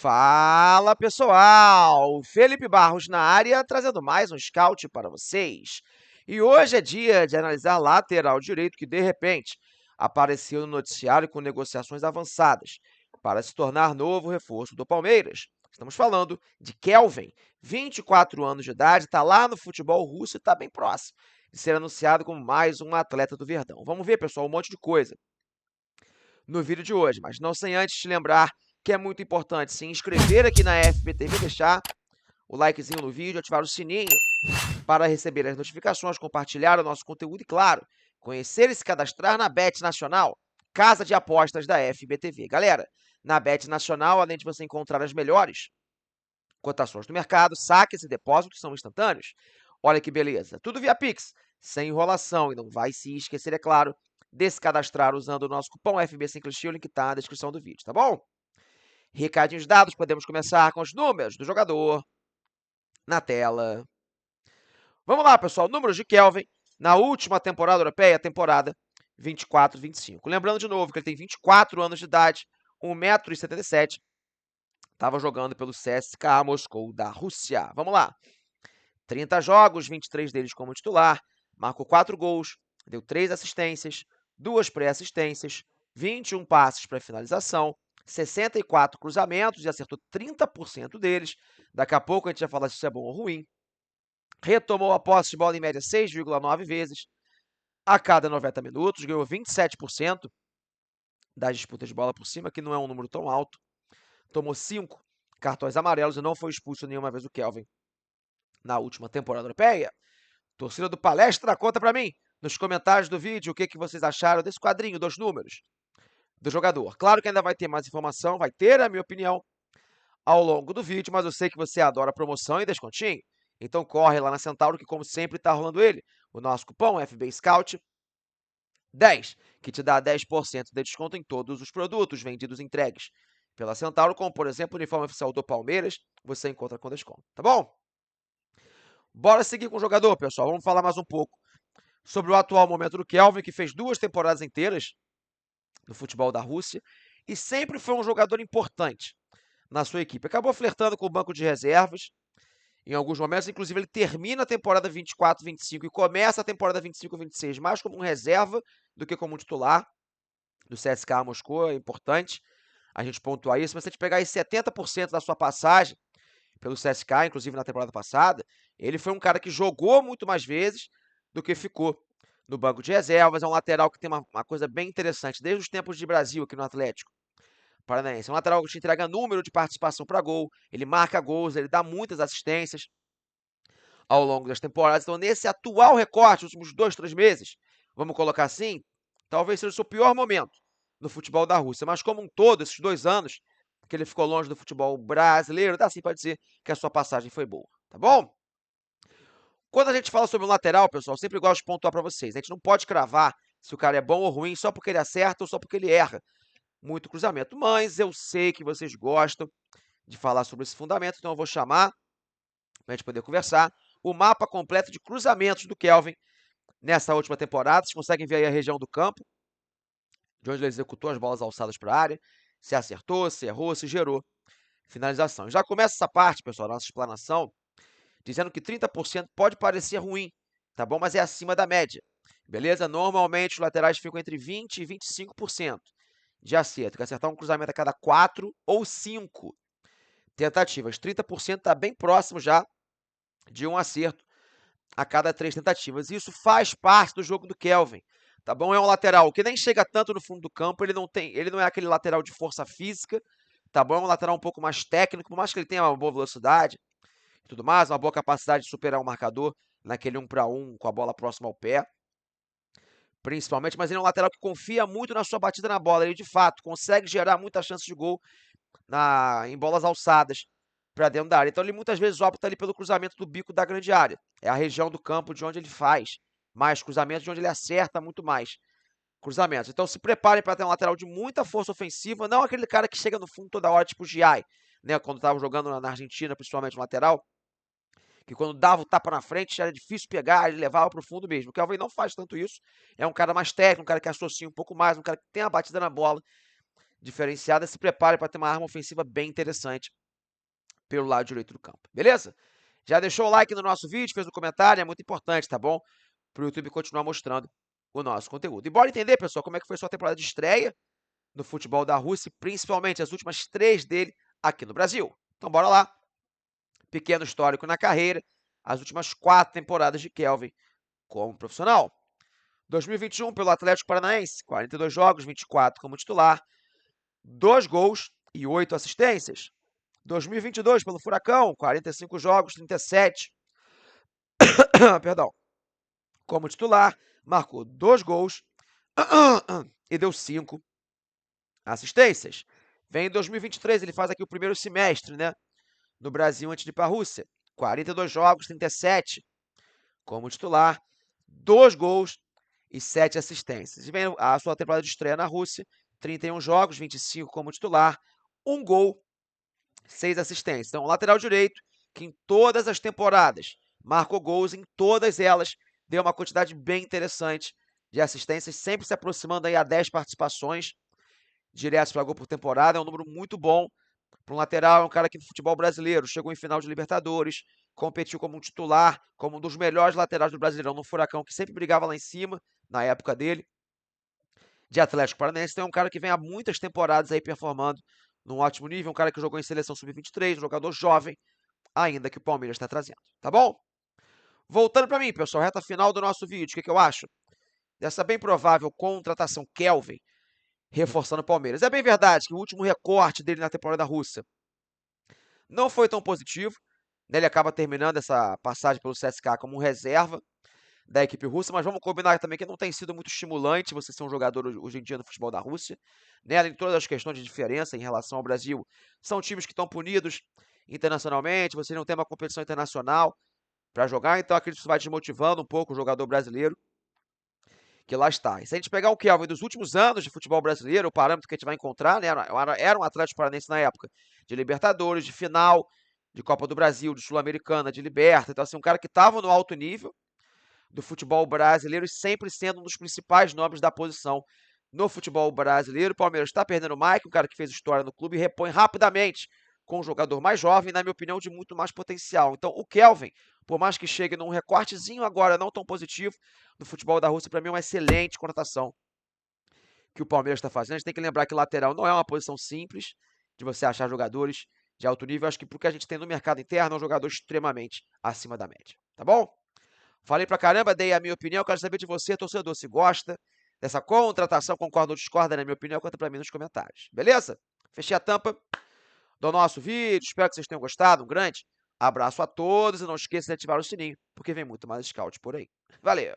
Fala pessoal, Felipe Barros na área, trazendo mais um scout para vocês. E hoje é dia de analisar lateral direito que de repente apareceu no noticiário com negociações avançadas para se tornar novo reforço do Palmeiras. Estamos falando de Kelvin, 24 anos de idade, está lá no futebol russo e está bem próximo de ser anunciado como mais um atleta do Verdão. Vamos ver, pessoal, um monte de coisa no vídeo de hoje, mas não sem antes te lembrar que é muito importante se inscrever aqui na FBTV, deixar o likezinho no vídeo, ativar o sininho para receber as notificações, compartilhar o nosso conteúdo e, claro, conhecer e se cadastrar na Bet Nacional, casa de apostas da FBTV. Galera, na Bet Nacional, além de você encontrar as melhores cotações do mercado, saques e depósitos são instantâneos. Olha que beleza, tudo via Pix, sem enrolação, e não vai se esquecer, é claro, de se cadastrar usando o nosso cupom FB5X, o link está na descrição do vídeo, tá bom? Recadinhos dados, podemos começar com os números do jogador na tela. Vamos lá, pessoal, números de Kelvin na última temporada europeia, temporada 24-25. Lembrando de novo que ele tem 24 anos de idade, 1,77 m, estava jogando pelo CSKA Moscou da Rússia. Vamos lá. 30 jogos, 23 deles como titular, marcou 4 gols, deu 3 assistências, 2 pré-assistências, 21 passes para finalização, 64 cruzamentos e acertou 30% deles. Daqui a pouco a gente vai falar se isso é bom ou ruim. Retomou a posse de bola em média 6,9 vezes a cada 90 minutos, ganhou 27% das disputas de bola por cima, que não é um número tão alto. Tomou 5 cartões amarelos e não foi expulso nenhuma vez o Kelvin na última temporada europeia. Torcida do Palestra, conta pra mim nos comentários do vídeo o que vocês acharam desse quadrinho dos números do jogador. Claro que ainda vai ter mais informação, vai ter a minha opinião ao longo do vídeo, mas eu sei que você adora promoção e descontinho. Então corre lá na Centauro que, como sempre, tá rolando ele. O nosso cupom FB Scout 10, que te dá 10% de desconto em todos os produtos vendidos e entregues pela Centauro, como, por exemplo, o uniforme oficial do Palmeiras, você encontra com desconto, tá bom? Bora seguir com o jogador, pessoal. Vamos falar mais um pouco sobre o atual momento do Kelvin, que fez 2 temporadas inteiras no futebol da Rússia e sempre foi um jogador importante na sua equipe. Acabou flertando com o banco de reservas em alguns momentos, inclusive ele termina a temporada 24-25 e começa a temporada 25-26 mais como um reserva do que como um titular do CSKA Moscou. É importante a gente pontuar isso, mas se a gente pegar aí 70% da sua passagem pelo CSKA, inclusive na temporada passada, ele foi um cara que jogou muito mais vezes do que ficou no banco de reservas. É um lateral que tem uma coisa bem interessante, desde os tempos de Brasil aqui no Atlético Paranaense. É um lateral que te entrega número de participação para gol, ele marca gols, ele dá muitas assistências ao longo das temporadas. Então, nesse atual recorte, os últimos 2, 3 meses, vamos colocar assim, talvez seja o seu pior momento no futebol da Rússia. Mas, como um todo, esses 2 anos que ele ficou longe do futebol brasileiro, dá sim para dizer que a sua passagem foi boa, tá bom? Quando a gente fala sobre o lateral, pessoal, sempre gosto de pontuar para vocês. A gente não pode cravar se o cara é bom ou ruim só porque ele acerta ou só porque ele erra muito cruzamento. Mas eu sei que vocês gostam de falar sobre esse fundamento, então eu vou chamar, para a gente poder conversar, o mapa completo de cruzamentos do Kelvin nessa última temporada. Vocês conseguem ver aí a região do campo, de onde ele executou as bolas alçadas para a área, se acertou, se errou, se gerou finalização. Já começa essa parte, pessoal, da nossa explanação, dizendo que 30% pode parecer ruim, tá bom? Mas é acima da média, beleza? Normalmente os laterais ficam entre 20% e 25% de acerto, que acertar um cruzamento a cada 4 ou 5 tentativas. 30% está bem próximo já de um acerto a cada 3 tentativas. Isso faz parte do jogo do Kelvin, tá bom? É um lateral que nem chega tanto no fundo do campo, ele não é aquele lateral de força física, tá bom? É um lateral um pouco mais técnico, por mais que ele tenha uma boa velocidade e tudo mais, uma boa capacidade de superar o marcador naquele 1 para 1 com a bola próxima ao pé, principalmente, mas ele é um lateral que confia muito na sua batida na bola. Ele, de fato, consegue gerar muitas chances de gol em bolas alçadas para dentro da área. Então, ele muitas vezes opta ali pelo cruzamento do bico da grande área. É a região do campo de onde ele faz mais cruzamentos, de onde ele acerta muito mais cruzamentos. Então, se preparem para ter um lateral de muita força ofensiva, não aquele cara que chega no fundo toda hora, tipo o Giai, né? Quando estava jogando na Argentina, principalmente no lateral, que quando dava o tapa na frente era difícil pegar, ele levava para o fundo mesmo. O Kelvin não faz tanto isso. É um cara mais técnico, um cara que associa um pouco mais, um cara que tem a batida na bola diferenciada, se prepare para ter uma arma ofensiva bem interessante pelo lado direito do campo, beleza? Já deixou o like no nosso vídeo, fez um comentário, é muito importante, tá bom? Para o YouTube continuar mostrando o nosso conteúdo. E bora entender, pessoal, como é que foi sua temporada de estreia no futebol da Rússia, principalmente as últimas 3 dele aqui no Brasil. Então bora lá. Pequeno histórico na carreira, as últimas 4 temporadas de Kelvin como profissional. 2021 pelo Atlético Paranaense, 42 jogos, 24 como titular, 2 gols e 8 assistências. 2022 pelo Furacão, 45 jogos, 37 perdão, como titular, marcou 2 gols e deu 5 assistências. Vem em 2023, ele faz aqui o primeiro semestre, né, no Brasil antes de ir para a Rússia. 42 jogos, 37 como titular, 2 gols e 7 assistências. E vem a sua temporada de estreia na Rússia, 31 jogos, 25 como titular, 1 gol, 6 assistências. Então, lateral direito, que em todas as temporadas marcou gols, em todas elas deu uma quantidade bem interessante de assistências, sempre se aproximando aí a 10 participações diretos para gol por temporada. É um número muito bom para um lateral, é um cara que no futebol brasileiro chegou em final de Libertadores, competiu como um titular, como um dos melhores laterais do Brasileirão no Furacão, que sempre brigava lá em cima, na época dele, de Atlético Paranaense. Então é um cara que vem há muitas temporadas aí performando num ótimo nível, um cara que jogou em seleção sub-23, um jogador jovem, ainda que o Palmeiras está trazendo, tá bom? Voltando para mim, pessoal, reta final do nosso vídeo, o que eu acho dessa bem provável contratação Kelvin, reforçando o Palmeiras? É bem verdade que o último recorte dele na temporada russa não foi tão positivo, né? Ele acaba terminando essa passagem pelo CSKA como reserva da equipe russa, mas vamos combinar também que não tem sido muito estimulante você ser um jogador hoje em dia no futebol da Rússia, né? Além de todas as questões de diferença em relação ao Brasil, são times que estão punidos internacionalmente, você não tem uma competição internacional para jogar, então acredito que isso vai desmotivando um pouco o jogador brasileiro que lá está. E se a gente pegar o Kelvin dos últimos anos de futebol brasileiro, o parâmetro que a gente vai encontrar, né, era um Atlético Paranaense na época de Libertadores, de final, de Copa do Brasil, de Sul-Americana, de Liberta. Então, assim, um cara que estava no alto nível do futebol brasileiro e sempre sendo um dos principais nomes da posição no futebol brasileiro. O Palmeiras está perdendo o Mike, um cara que fez história no clube, e repõe rapidamente com um jogador mais jovem, na minha opinião, de muito mais potencial. Então, o Kelvin, por mais que chegue num recortezinho agora não tão positivo, no futebol da Rússia, para mim é uma excelente conotação que o Palmeiras está fazendo. A gente tem que lembrar que lateral não é uma posição simples de você achar jogadores de alto nível. Acho que porque a gente tem no mercado interno é um jogador extremamente acima da média. Tá bom? Falei pra caramba, dei a minha opinião. Quero saber de você, torcedor, se gosta dessa contratação, concorda ou discorda na minha opinião, conta pra mim nos comentários. Beleza? Fechei a tampa do nosso vídeo. Espero que vocês tenham gostado. Um grande abraço a todos e não esqueça de ativar o sininho, porque vem muito mais scout por aí. Valeu!